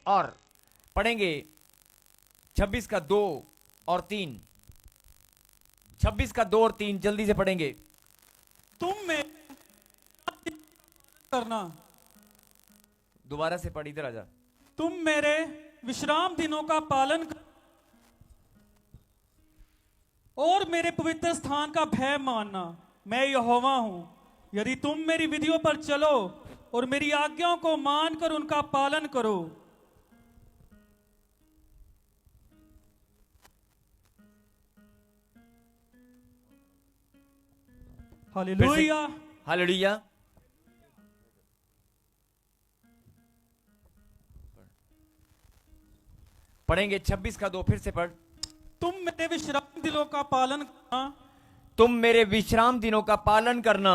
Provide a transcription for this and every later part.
और पढ़ेंगे 26 का 2 और 3। 26 का 2 और 3 जल्दी से पढ़ेंगे। तुम में करना, दोबारा से पढ़, इधर आजा। तुम मेरे विश्राम दिनों का पालन कर और मेरे पवित्र स्थान का भय मानना। मैं यहोवा हूं। यदि तुम मेरी विधियों पर चलो और मेरी आज्ञाओं को मानकर उनका पालन करो। हालेलुया। हालेलुया। पढ़ेंगे 26 का 2, फिर से पढ़। तुम मेरे विश्राम दिनों का पालन करना, तुम मेरे विश्राम दिनों का पालन करना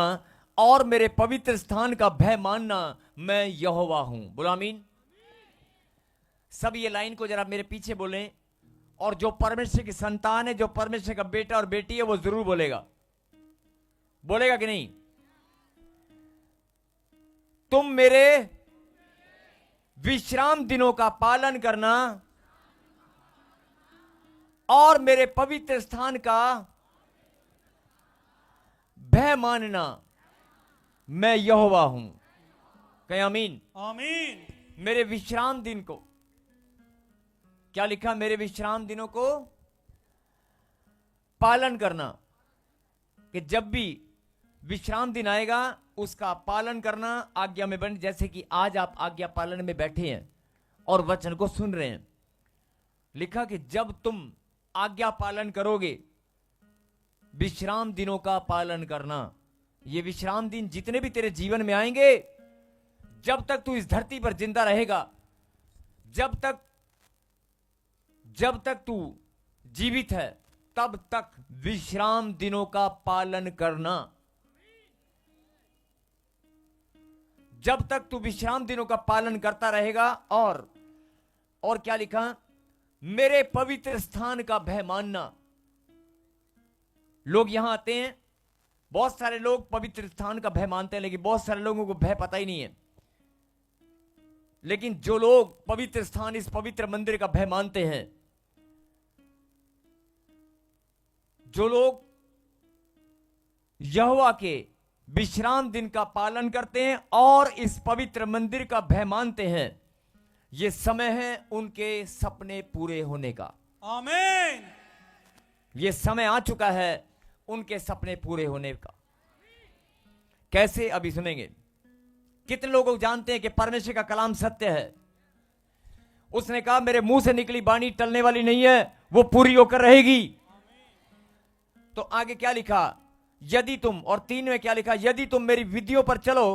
और मेरे पवित्र स्थान का भय मानना। मैं यहोवा हूं। बोलो आमीन। सब ये लाइन को जरा मेरे पीछे बोलें, और जो परमेश्वर की संतान है, जो परमेश्वर का बेटा और बेटी है, वो जरूर बोलेगा। बोलेगा कि नहीं? तुम मेरे विश्राम दिनों का पालन करना और मेरे पवित्र स्थान का भय मानना। मैं यहोवा हूं। कहीं आमीन। आमीन। मेरे विश्राम दिन को, क्या लिखा? मेरे विश्राम दिनों को पालन करना, कि जब भी विश्राम दिन आएगा उसका पालन करना, आज्ञा में बन। जैसे कि आज आप आज्ञा पालन में बैठे हैं और वचन को सुन रहे हैं। लिखा कि जब तुम आज्ञा पालन करोगे, विश्राम दिनों का पालन करना। ये विश्राम दिन जितने भी तेरे जीवन में आएंगे, जब तक तू इस धरती पर जिंदा रहेगा, जब तक तू जीवित है, तब तक विश्राम दिनों का पालन करना। जब तक तू विश्राम दिनों का पालन करता रहेगा। और क्या लिखा? मेरे पवित्र स्थान का भय मानना। लोग यहां आते हैं, बहुत सारे लोग पवित्र स्थान का भय मानते हैं, लेकिन बहुत सारे लोगों को भय पता ही नहीं है। लेकिन जो लोग पवित्र स्थान, इस पवित्र मंदिर का भय मानते हैं, जो लोग यहोवा के विश्राम दिन का पालन करते हैं और इस पवित्र मंदिर का भय मानते हैं, ये समय है उनके सपने पूरे होने का। आमीन। ये समय आ चुका है उनके सपने पूरे होने का। कैसे? अभी सुनेंगे। कितने लोग जानते हैं कि परमेश्वर का कलाम सत्य है? उसने कहा मेरे मुंह से निकली वाणी टलने वाली नहीं है, वो पूरी होकर रहेगी। तो आगे क्या लिखा? यदि तुम, और 3 में क्या लिखा? यदि तुम मेरी विधियों पर चलो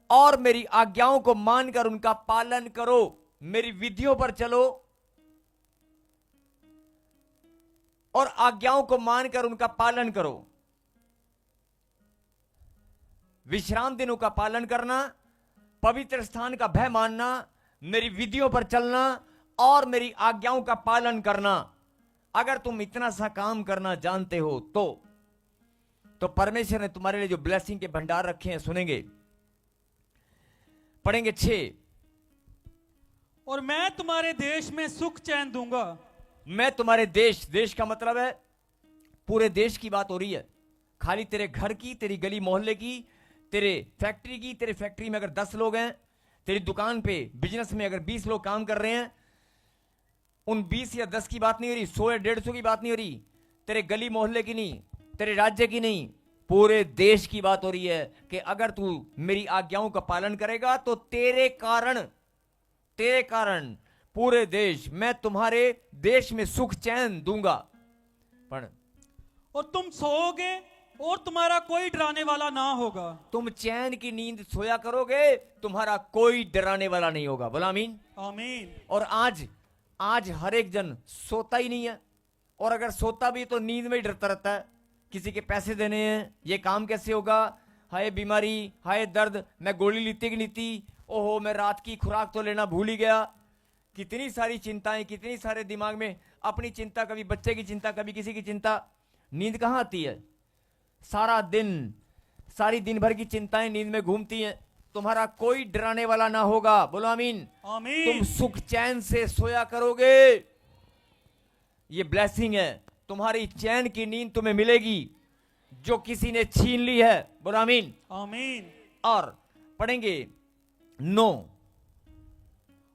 और मेरी आज्ञाओं को मानकर उनका पालन करो। मेरी विधियों पर चलो और आज्ञाओं को मानकर उनका पालन करो। विश्राम दिनों का पालन करना, पवित्र स्थान का भय मानना, मेरी विधियों पर चलना और मेरी आज्ञाओं का पालन करना। अगर तुम इतना सा काम करना जानते हो तो परमेश्वर ने तुम्हारे लिए जो ब्लेसिंग के भंडार रखे हैं, सुनेंगे। पढ़ेंगे 6। और मैं तुम्हारे देश में सुख चैन दूंगा। मैं तुम्हारे देश का मतलब है पूरे देश की बात हो रही है। खाली तेरे घर की, तेरी गली मोहल्ले की, तेरे फैक्ट्री की। तेरे फैक्ट्री में अगर 10 लोग हैं, तेरी दुकान पे बिजनेस में अगर 20 लोग काम कर रहे हैं, उन 20 या 10 की बात नहीं हो रही, 100 या 150 की बात नहीं हो रही, तेरे गली मोहल्ले की नहीं, तेरे राज्य की नहीं, पूरे देश की बात हो रही है। कि अगर तू मेरी आज्ञाओं का पालन करेगा तो तेरे कारण पूरे देश, मैं तुम्हारे देश में सुख चैन दूंगा। पढ़। और तुम सोओगे और तुम्हारा कोई डराने वाला ना होगा। तुम चैन की नींद सोया करोगे, तुम्हारा कोई डराने वाला नहीं होगा। बोला आमीन। आमीन। और आज हर एक जन सोता ही नहीं है, और अगर सोता भी तो नींद में ही डरता रहता है। किसी के पैसे देने हैं, ये काम कैसे होगा, हाय बीमारी, हाय दर्द, मैं गोली लीती कि लीती, ओहो मैं रात की खुराक तो लेना भूल ही गया। कितनी सारी चिंताएं, कितनी सारे दिमाग में अपनी चिंता, कभी बच्चे की चिंता, कभी किसी की चिंता। नींद कहां आती है? सारी दिन भर की चिंताएं नींद में घूमती हैं। तुम्हारा कोई डराने वाला ना होगा। बोलो आमीन। आमीन। तुम सुख चैन से सोया करोगे। ये ब्लेसिंग है। तुम्हारी चैन की नींद तुम्हें मिलेगी जो किसी ने छीन ली है। बोलो आमीन। आमीन। और पढ़ेंगे 9।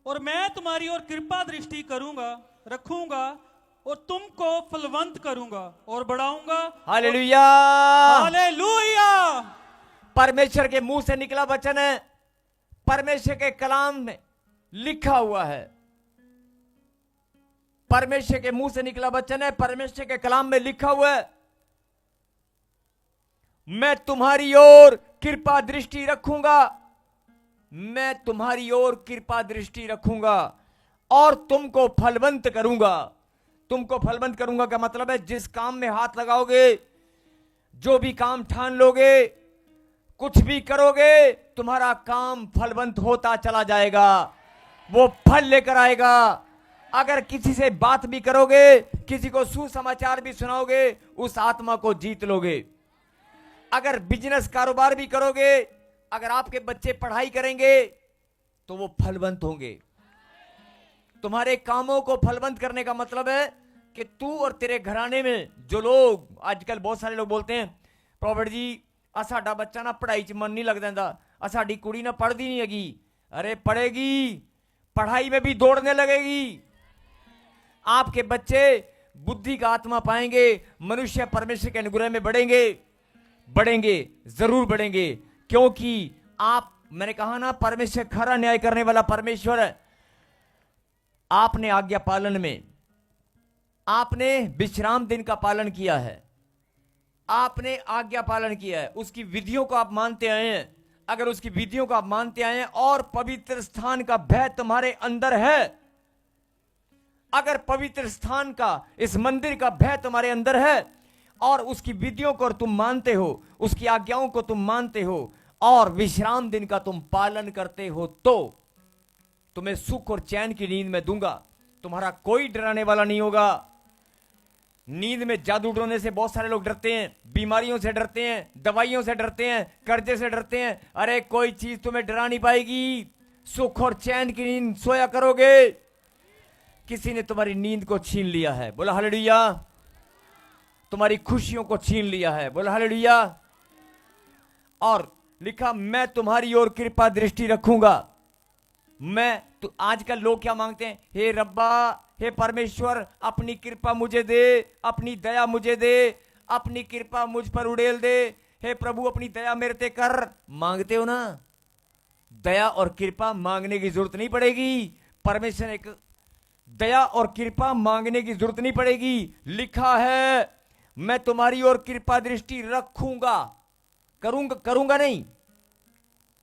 और मैं तुम्हारी ओर कृपा दृष्टि करूंगा, रखूंगा और तुमको फलवंत करूंगा और बढ़ाऊंगा। हालेलुया। हालेलुया। परमेश्वर के मुंह से निकला वचन है, परमेश्वर के कलाम में लिखा हुआ है। परमेश्वर के मुंह से निकला वचन है, परमेश्वर के कलाम में लिखा हुआ है, मैं तुम्हारी ओर कृपा दृष्टि रखूंगा, मैं तुम्हारी ओर कृपा दृष्टि रखूंगा और तुमको फलवंत करूंगा। तुमको फलवंत करूंगा का मतलब है जिस काम में हाथ लगाओगे, जो भी काम ठान लोगे, कुछ भी करोगे, तुम्हारा काम फलवंत होता चला जाएगा, वो फल लेकर आएगा। अगर किसी से बात भी करोगे, किसी को सुसमाचार भी सुनाओगे, उस आत्मा को जीत लोगे। अगर बिजनेस कारोबार भी करोगे, अगर आपके बच्चे पढ़ाई करेंगे तो वो फलवंत होंगे। तुम्हारे कामों को फलवंत करने का मतलब है कि तू और तेरे घराने में जो लोग, आजकल बहुत सारे लोग बोलते हैं प्रॉफिट जी साडा बच्चा ना पढ़ाई च मन नहीं लगता, साडी कुड़ी ना पढ़ती नहीं हैगी। अरे पढ़ेगी, पढ़ाई में भी दौड़ने लगेगी। आपके बच्चे बुद्धि का आत्मा पाएंगे, मनुष्य परमेश्वर के अनुग्रह में बढ़ेंगे, बढ़ेंगे, जरूर बढ़ेंगे। क्योंकि आप, मैंने कहा ना, परमेश्वर खरा न्याय करने वाला परमेश्वर है। आपने आज्ञा पालन में, आपने विश्राम दिन का पालन किया है, आपने आज्ञा पालन किया है, उसकी विधियों को आप मानते आए हैं। अगर उसकी विधियों को आप मानते आए हैं और पवित्र स्थान का भय तुम्हारे अंदर है, अगर पवित्र स्थान का, इस मंदिर का भय तुम्हारे अंदर है और उसकी विधियों को तुम मानते हो, उसकी आज्ञाओं को तुम मानते हो और विश्राम दिन का तुम पालन करते हो, तो तुम्हें सुख और चैन की नींद में दूंगा। तुम्हारा कोई डराने वाला नहीं होगा। नींद में जादू टोने से बहुत सारे लोग डरते हैं, बीमारियों से डरते हैं, दवाइयों से डरते हैं, कर्जे से डरते हैं। अरे कोई चीज तुम्हें डरा नहीं पाएगी। सुख और चैन की नींद सोया करोगे। किसी ने तुम्हारी नींद को छीन लिया है, बोला हालेलुया। तुम्हारी खुशियों को छीन लिया है, बोला हालेलुया। और लिखा, मैं तुम्हारी ओर कृपा दृष्टि रखूंगा। मैं तो आजकल लोग क्या मांगते हैं, हे रब्बा, हे परमेश्वर, अपनी कृपा मुझे दे, अपनी दया मुझे दे, अपनी कृपा मुझ पर उड़ेल दे, हे प्रभु अपनी दया मेरे ते कर। मांगते हो ना? दया और कृपा मांगने की जरूरत नहीं पड़ेगी। परमेश्वर ने एक दया और कृपा मांगने की जरूरत नहीं पड़ेगी। लिखा है, मैं तुम्हारी ओर कृपा दृष्टि रखूंगा। करूंगा, करूंगा नहीं,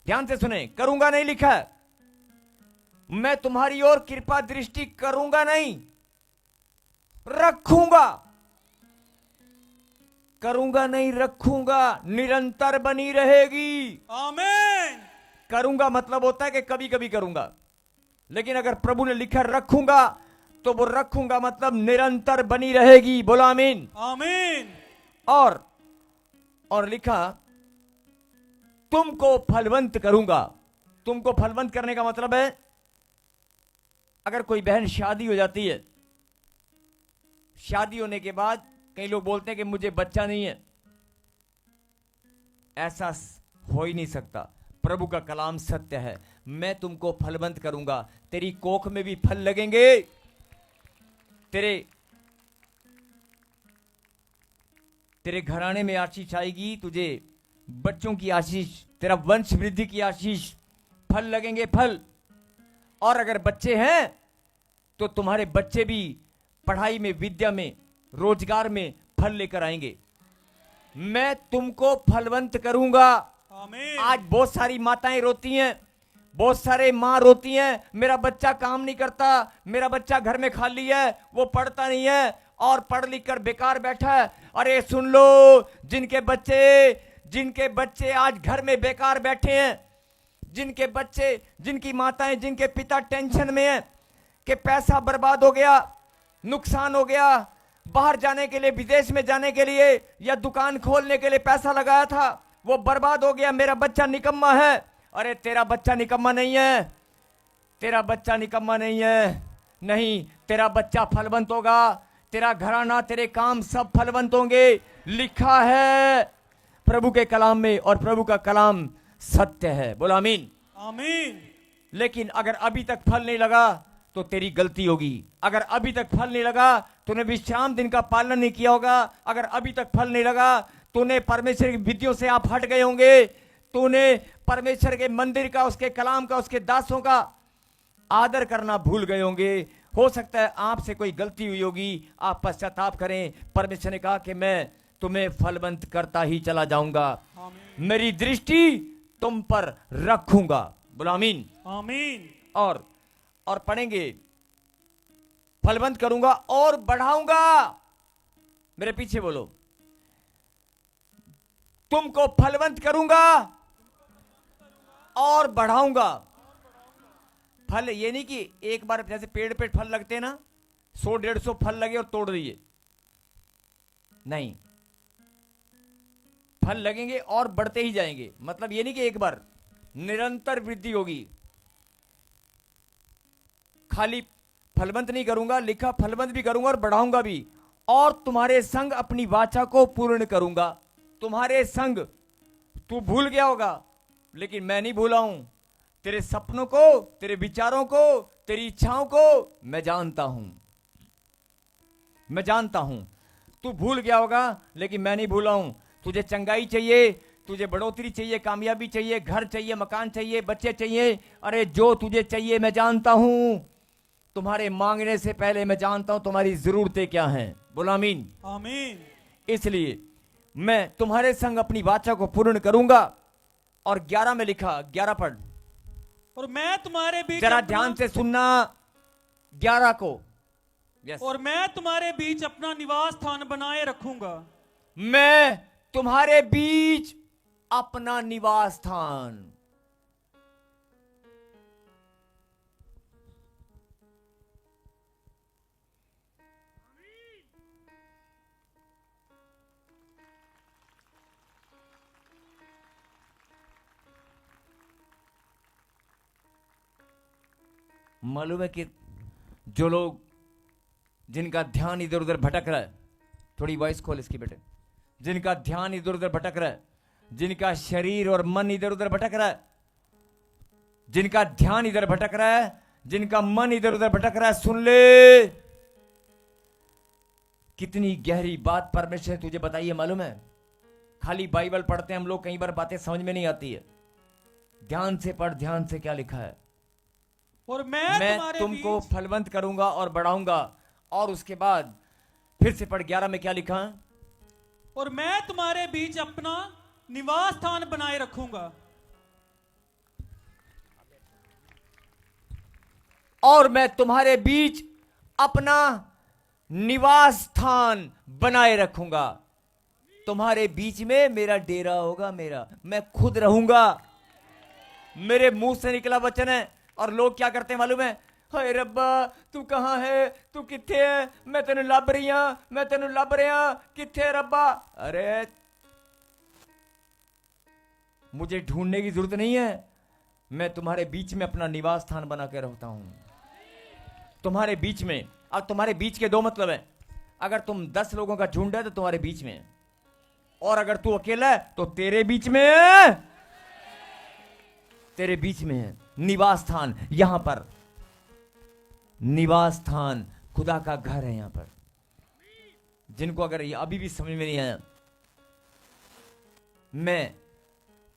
ध्यान से सुने, करूंगा नहीं लिखा है। मैं तुम्हारी ओर कृपा दृष्टि करूंगा नहीं, रखूंगा। करूंगा नहीं, रखूंगा, निरंतर बनी रहेगी। आमीन। करूंगा मतलब होता है कि कभी कभी करूंगा, लेकिन अगर प्रभु ने लिखा रखूंगा तो वो रखूंगा मतलब निरंतर बनी रहेगी। बोलो आमीन। आमीन। और लिखा, तुमको फलवंत करूंगा। तुमको फलवंत करने का मतलब है, अगर कोई बहन शादी हो जाती है, शादी होने के बाद कई लोग बोलते हैं कि मुझे बच्चा नहीं है। ऐसा हो ही नहीं सकता। प्रभु का कलाम सत्य है। मैं तुमको फलवंत करूंगा। तेरी कोख में भी फल लगेंगे, तेरे घराने में आशीष आएगी, तुझे बच्चों की आशीष, तेरा वंश वृद्धि की आशीष, फल लगेंगे, फल। और अगर बच्चे हैं तो तुम्हारे बच्चे भी पढ़ाई में, विद्या में, रोजगार में फल लेकर आएंगे। मैं तुमको फलवंत करूंगा। आमीन। आज बहुत सारी माताएं रोती हैं, बहुत सारे मां रोती हैं, मेरा बच्चा काम नहीं करता, मेरा बच्चा घर में खाली है, वो पढ़ता नहीं है और पढ़ लिख कर बेकार बैठा है। अरे सुन लो, जिनके बच्चे आज घर में बेकार बैठे हैं, जिनके बच्चे, जिनकी माताएं, जिनके पिता टेंशन में हैं कि पैसा बर्बाद हो गया, नुकसान हो गया, बाहर जाने के लिए, विदेश में जाने के लिए या दुकान खोलने के लिए पैसा लगाया था, वो बर्बाद हो गया, मेरा बच्चा निकम्मा है। अरे तेरा बच्चा निकम्मा नहीं है, तेरा बच्चा निकम्मा नहीं है, नहीं, तेरा बच्चा फलवंत होगा, तेरा घराना, तेरे काम सब फलवंत होंगे, लिखा है प्रभु के कलाम में, और प्रभु का कलाम सत्य है। बोलो आमीन। आमीन। लेकिन अगर अभी तक फल नहीं लगा तो तेरी गलती होगी। अगर अभी तक फल नहीं लगा, तूने विश्राम दिन का पालन नहीं किया होगा। अगर अभी तक फल नहीं लगा, तूने परमेश्वर की विधियों से आप हट गए होंगे, तूने परमेश्वर के मंदिर का, उसके कलाम का, उसके दासों का आदर करना भूल गए होंगे। हो सकता है आपसे कोई गलती हुई होगी, आप पश्चाताप करें। परमेश्वर ने कहा कि मैं तुम्हें फलवंत करता ही चला जाऊंगा, मेरी दृष्टि तुम पर रखूंगा। बोलो आमीन। आमीन। और पढ़ेंगे, फलवंत करूंगा और बढ़ाऊंगा। मेरे पीछे बोलो, तुमको फलवंत करूंगा और बढ़ाऊंगा। फल ये नहीं कि एक बार जैसे पेड़ पे फल लगते हैं ना, 100-150 फल लगे और तोड़ दिए, नहीं, फल लगेंगे और बढ़ते ही जाएंगे। मतलब ये नहीं कि एक बार, निरंतर वृद्धि होगी। खाली फलवंत नहीं करूंगा, लिखा फलवंत भी करूंगा और बढ़ाऊंगा भी, और तुम्हारे संग अपनी वाचा को पूर्ण करूंगा। तुम्हारे संग, तू भूल गया होगा लेकिन मैं नहीं भूला हूं। तेरे सपनों को, तेरे विचारों को, तेरी इच्छाओं को मैं जानता हूं, मैं जानता हूं। तू भूल गया होगा लेकिन मैं नहीं भूला हूं। तुझे चंगाई चाहिए, तुझे बढ़ोतरी चाहिए, कामयाबी चाहिए, घर चाहिए, मकान चाहिए, बच्चे चाहिए, अरे जो तुझे चाहिए मैं जानता हूं। तुम्हारे मांगने से पहले मैं जानता हूं तुम्हारी जरूरतें क्या हैं। बोलो आमीन। आमीन। इसलिए मैं तुम्हारे संग अपनी वाचा को पूर्ण करूंगा। और 11 में लिखा, 11 पढ़, और मैं तुम्हारे बीच जरा ध्यान से सुनना 11 को। yes. और मैं तुम्हारे बीच अपना निवास स्थान बनाए रखूंगा। मैं तुम्हारे बीच अपना निवास स्थान। मालूम है कि जो लोग, जिनका ध्यान इधर उधर भटक रहा है, थोड़ी वॉइस खोल इसकी बेटे, जिनका ध्यान इधर उधर भटक रहा है, जिनका शरीर और मन इधर उधर भटक रहा है, जिनका ध्यान इधर भटक रहा है, जिनका मन इधर उधर भटक रहा है, सुन ले, कितनी गहरी बात परमेश्वर ने तुझे बताई है मालूम है। खाली बाइबल पढ़ते हैं हम लोग, कई बार बातें समझ में नहीं आती है। ध्यान से पढ़, ध्यान से क्या लिखा है। और मैं तुमको फलवंत करूंगा और बढ़ाऊंगा। और उसके बाद फिर से पढ़, 11 में क्या लिखा है, और मैं तुम्हारे बीच अपना निवास स्थान बनाए रखूंगा। और मैं तुम्हारे बीच अपना निवास स्थान बनाए रखूंगा। तुम्हारे बीच में मेरा डेरा होगा, मैं खुद रहूंगा। मेरे मुंह से निकला वचन है। और लोग क्या करते हैं मालूम है, हाय रब्बा तू कहां है, तू किथे है, मैं तेन लभ रही हां, मैं तेन लभ रहा, किथे रब्बा। अरे मुझे ढूंढने की जरूरत नहीं है, मैं तुम्हारे बीच में अपना निवास स्थान बना के रहता हूं। तुम्हारे बीच में। अब तुम्हारे बीच के दो मतलब है, अगर तुम 10 लोगों का झुंड है तो तुम्हारे बीच में है, और अगर तू अकेला है तो तेरे बीच में है, तेरे बीच में है। निवास स्थान, यहां पर निवास स्थान खुदा का घर है। यहां पर जिनको अगर ये अभी भी समझ में नहीं आया, मैं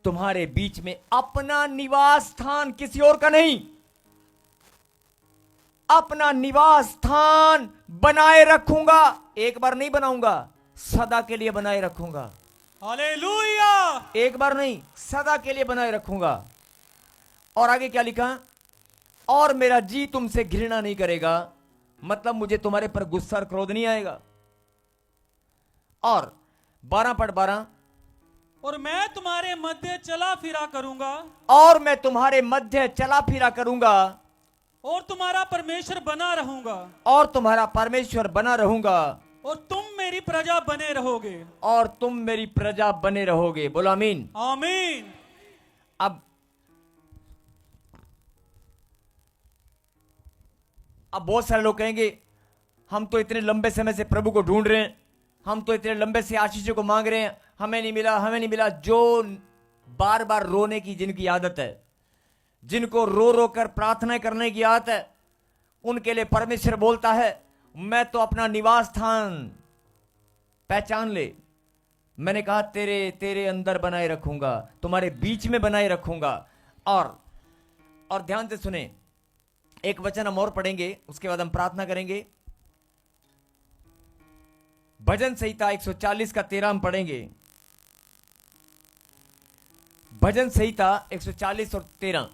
तुम्हारे बीच में अपना निवास स्थान, किसी और का नहीं, अपना निवास स्थान बनाए रखूंगा। एक बार नहीं बनाऊंगा, सदा के लिए बनाए रखूंगा। हालेलुया। एक बार नहीं, सदा के लिए बनाए रखूंगा। और आगे क्या लिखा, और मेरा जी तुमसे घृणा नहीं करेगा, मतलब मुझे तुम्हारे पर गुस्सा और क्रोध नहीं आएगा। और 12 पढ़, 12, और मैं तुम्हारे मध्य चला फिरा करूंगा, और मैं तुम्हारे मध्य चला फिरा करूंगा, और तुम्हारा परमेश्वर बना रहूंगा, और तुम्हारा परमेश्वर बना रहूंगा, और तुम मेरी प्रजा बने रहोगे, और तुम मेरी प्रजा बने रहोगे। बोलो आमीन। आमीन। अब अब बहुत सारे लोग कहेंगे हम तो इतने लंबे समय से प्रभु को ढूंढ रहे हैं, हम तो इतने लंबे से आशीषों को मांग रहे हैं, हमें नहीं मिला, हमें नहीं मिला। जो बार बार रोने की जिनकी आदत है, जिनको रो रो कर प्रार्थना करने की आदत है, उनके लिए परमेश्वर बोलता है मैं तो अपना निवास स्थान पहचान ले। मैंने कहा तेरे तेरे अंदर बनाए रखूंगा, तुम्हारे बीच में बनाए रखूंगा। और ध्यान से सुने, एक वचन हम और पढ़ेंगे, उसके बाद हम प्रार्थना करेंगे। भजन संहिता 140 का 13 हम पढ़ेंगे। भजन संहिता 140 और 13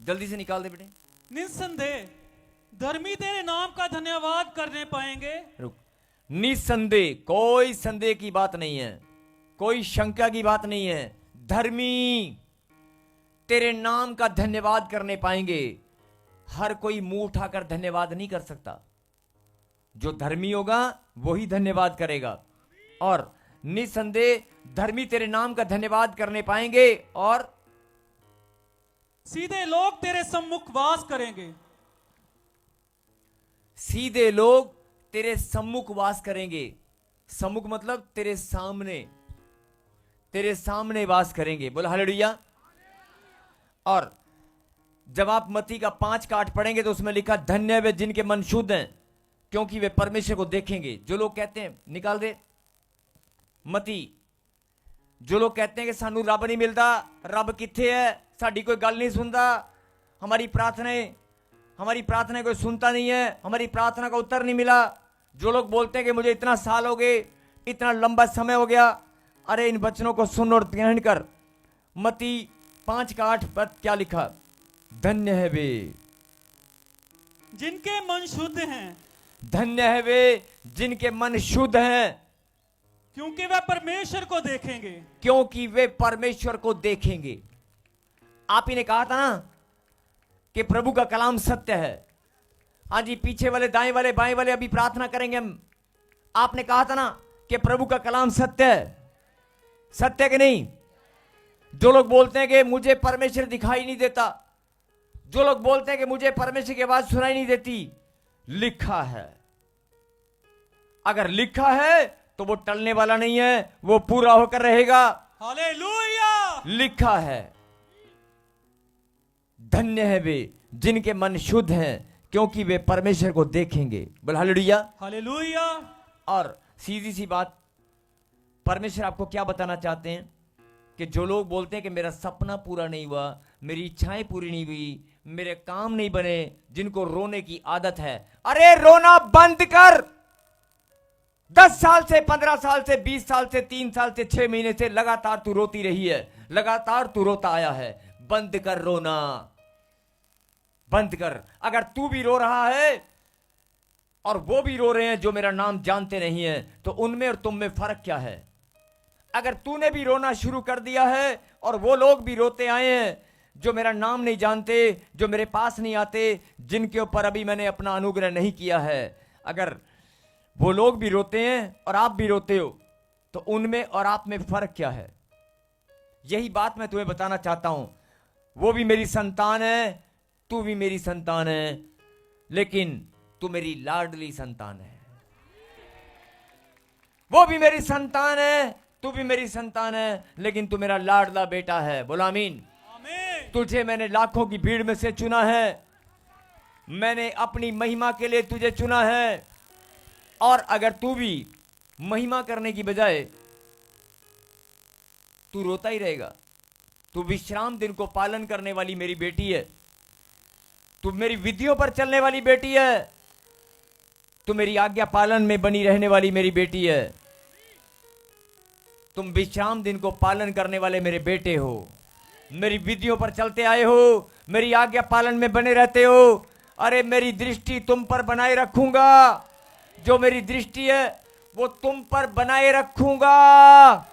जल्दी से निकाल दे बेटे। निस्संदेह धर्मी तेरे नाम का धन्यवाद करने पाएंगे। रुक, निस्संदेह, कोई संदेह की बात नहीं है, कोई शंका की बात नहीं है। धर्मी तेरे नाम का धन्यवाद करने पाएंगे। हर कोई मुंह उठाकर धन्यवाद नहीं कर सकता, जो धर्मी होगा वही धन्यवाद करेगा। और निस्संदेह धर्मी तेरे नाम का धन्यवाद करने पाएंगे, और सीधे लोग तेरे सम्मुख वास करेंगे। सीधे लोग तेरे सम्मुख वास करेंगे। सम्मुख मतलब तेरे सामने वास करेंगे। बोला हालेलुया। और जब आप मत्ती का 5 का 8 पढ़ेंगे तो उसमें लिखा धन्य वे जिनके मन शुद्ध हैं, क्योंकि वे परमेश्वर को देखेंगे। जो लोग कहते हैं, निकाल दे मती, जो लोग कहते हैं कि सानू रब नहीं मिलता, रब किथे है, साड़ी कोई गल नहीं सुनता, हमारी प्रार्थना कोई सुनता नहीं है, हमारी प्रार्थना का उत्तर नहीं मिला। जो लोग बोलते हैं कि मुझे इतना साल हो गए, इतना लंबा समय हो गया, अरे इन वचनों को सुन और ग्रहण कर। मती 5 का 8 पर क्या लिखा? धन्य है वे जिनके मन शुद्ध हैं, धन्य है वे जिनके मन शुद्ध हैं, क्योंकि वे परमेश्वर को देखेंगे। क्योंकि वे परमेश्वर को देखेंगे। आप ही ने कहा था ना कि प्रभु का कलाम सत्य है। हाँ जी, पीछे वाले, दाएं वाले, बाएं वाले अभी प्रार्थना करेंगे हम। आपने कहा था ना कि प्रभु का कलाम सत्य है। सत्य है कि नहीं? जो लोग बोलते हैं कि मुझे परमेश्वर दिखाई नहीं देता, जो लोग बोलते हैं कि मुझे परमेश्वर की आवाज सुनाई नहीं देती, लिखा है। अगर लिखा है तो वो टलने वाला नहीं है, वो पूरा होकर रहेगा। हालेलुया। लिखा है धन्य है वे जिनके मन शुद्ध हैं, क्योंकि वे परमेश्वर को देखेंगे। बोल हालेलुया। हालेलुया। और सीधी सी बात, परमेश्वर आपको क्या बताना चाहते हैं कि जो लोग बोलते हैं कि मेरा सपना पूरा नहीं हुआ, मेरी इच्छाएं पूरी नहीं हुई, मेरे काम नहीं बने, जिनको रोने की आदत है, अरे रोना बंद कर। 10 साल से, 15 साल से, 20 साल से, 3 साल से, 6 महीने से लगातार तू रोती रही है, लगातार तू रोता आया है। बंद कर रोना, बंद कर। अगर तू भी रो रहा है और वो भी रो रहे हैं जो मेरा नाम जानते नहीं है, तो उनमें और तुम में फर्क क्या है? अगर तूने भी रोना शुरू कर दिया है और वो लोग भी रोते आए हैं जो मेरा नाम नहीं जानते, जो मेरे पास नहीं आते, जिनके ऊपर अभी मैंने अपना अनुग्रह नहीं किया है, अगर वो लोग भी रोते हैं और आप भी रोते हो, तो उनमें और आप में फर्क क्या है? यही बात मैं तुम्हें बताना चाहता हूं। वो भी मेरी संतान है, तू भी मेरी संतान है, लेकिन तू मेरी लाडली संतान है। वो भी मेरी संतान है, तू भी मेरी संतान है, लेकिन तू मेरा लाडला बेटा है। बोला आमीन। तुझे मैंने लाखों की भीड़ में से चुना है, मैंने अपनी महिमा के लिए तुझे चुना है। और अगर तू भी महिमा करने की बजाय तू रोता ही रहेगा, तू विश्राम दिन को पालन करने वाली मेरी बेटी है, तू मेरी विधियों पर चलने वाली बेटी है, तू मेरी आज्ञा पालन में बनी रहने वाली मेरी बेटी है, तुम विश्राम दिन को पालन करने वाले मेरे बेटे हो, मेरी विधियों पर चलते आए हो, मेरी आज्ञा पालन में बने रहते हो। अरे मेरी दृष्टि तुम पर बनाए रखूंगा, जो मेरी दृष्टि है वो तुम पर बनाए रखूंगा।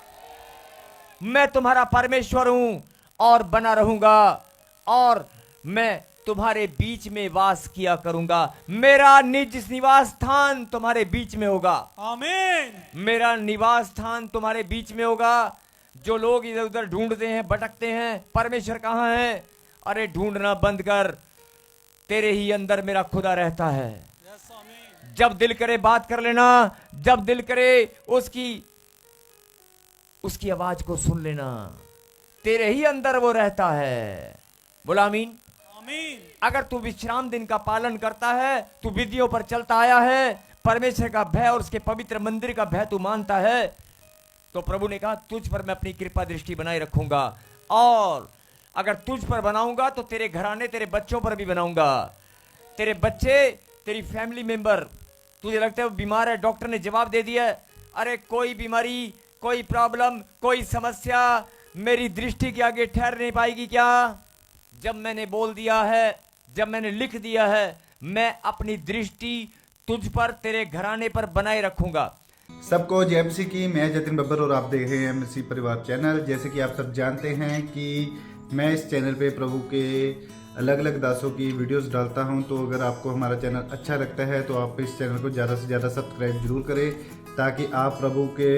मैं तुम्हारा परमेश्वर हूं और बना रहूंगा, और मैं तुम्हारे बीच में वास किया करूंगा। मेरा निज निवास स्थान तुम्हारे बीच में होगा। आमीन। मेरा निवास स्थान तुम्हारे बीच में होगा। जो लोग इधर उधर ढूंढते हैं, भटकते हैं, परमेश्वर कहां है, अरे ढूंढना बंद कर, तेरे ही अंदर मेरा खुदा रहता है। यस आमीन। जब दिल करे बात कर लेना, जब दिल करे उसकी आवाज को सुन लेना, तेरे ही अंदर वो रहता है। बोला आमीन। आमीन। अगर तू विश्राम दिन का पालन करता है, तू विधियों पर चलता आया है, परमेश्वर का भय और उसके पवित्र मंदिर का भय तू मानता है, तो प्रभु ने कहा तुझ पर मैं अपनी कृपा दृष्टि बनाए रखूंगा, और अगर तुझ पर बनाऊंगा तो तेरे घराने, तेरे बच्चों पर भी बनाऊंगा। तेरे बच्चे, तेरी फैमिली मेंबर, तुझे लगता है वो बीमार है, डॉक्टर ने जवाब दे दिया, अरे कोई बीमारी, कोई प्रॉब्लम, कोई समस्या मेरी दृष्टि के आगे ठहर नहीं पाएगी क्या? जब मैंने बोल दिया है, जब मैंने लिख दिया है, मैं अपनी दृष्टि तुझ पर, तेरे घराने पर बनाए रखूंगा। सबको जय मसीह की। मैं जतिन बब्बर और आप देख रहे हैं मसीह परिवार चैनल। जैसे कि आप सब जानते हैं कि मैं इस चैनल पे प्रभु के अलग अलग दासों की वीडियोस डालता हूं, तो अगर आपको हमारा चैनल अच्छा लगता है तो आप इस चैनल को ज़्यादा से ज़्यादा सब्सक्राइब जरूर करें, ताकि आप प्रभु के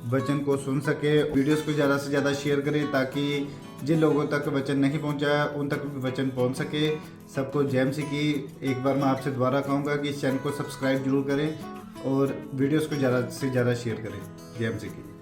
वचन को सुन सके। वीडियोस को ज़्यादा से ज़्यादा शेयर करें, ताकि जिन लोगों तक वचन नहीं पहुंचा उन तक भी वचन पहुंच सके। सबको जय मसीह की। एक बार मैं आपसे दोबारा कहूँगा कि इस चैनल को सब्सक्राइब जरूर करें और वीडियोस को ज़्यादा से ज़्यादा शेयर करें। जय मसीह की।